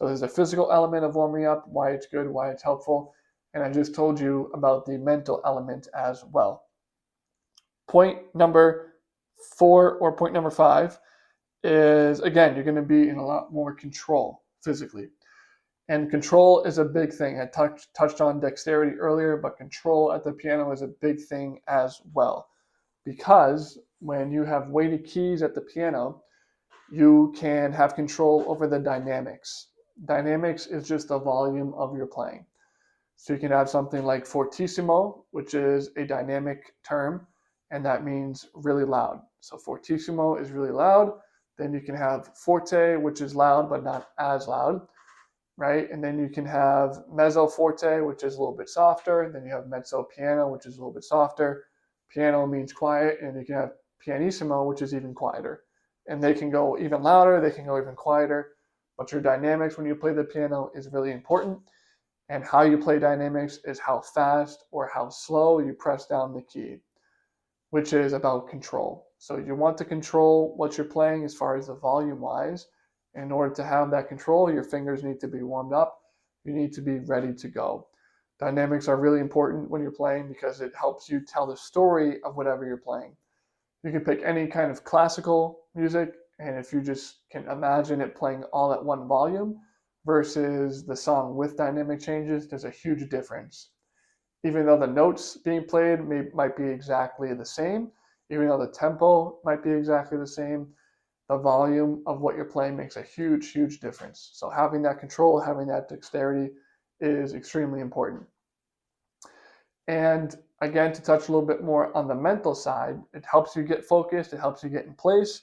So there's a physical element of warming up, why it's good, why it's helpful. And I just told you about the mental element as well. Point number 4 or point number 5 is, again, you're going to be in a lot more control physically. And control is a big thing. I touched on dexterity earlier, but control at the piano is a big thing as well. Because when you have weighted keys at the piano, you can have control over the dynamics. Dynamics is just the volume of your playing. So you can have something like fortissimo, which is a dynamic term, and that means really loud. So fortissimo is really loud. Then you can have forte, which is loud but not as loud, right? And then you can have mezzo forte, which is a little bit softer. Then you have mezzo piano, which is a little bit softer. Piano means quiet, and you can have pianissimo, which is even quieter. And they can go even louder, they can go even quieter. But your dynamics when you play the piano is really important. And how you play dynamics is how fast or how slow you press down the key, which is about control. So you want to control what you're playing as far as the volume wise. In order to have that control, your fingers need to be warmed up. You need to be ready to go. Dynamics are really important when you're playing because it helps you tell the story of whatever you're playing. You can pick any kind of classical music, and if you just can imagine it playing all at one volume versus the song with dynamic changes, there's a huge difference. Even though the notes being played might be exactly the same, even though the tempo might be exactly the same, the volume of what you're playing makes a huge, huge difference. So having that control, having that dexterity is extremely important. And again, to touch a little bit more on the mental side, it helps you get focused, it helps you get in place,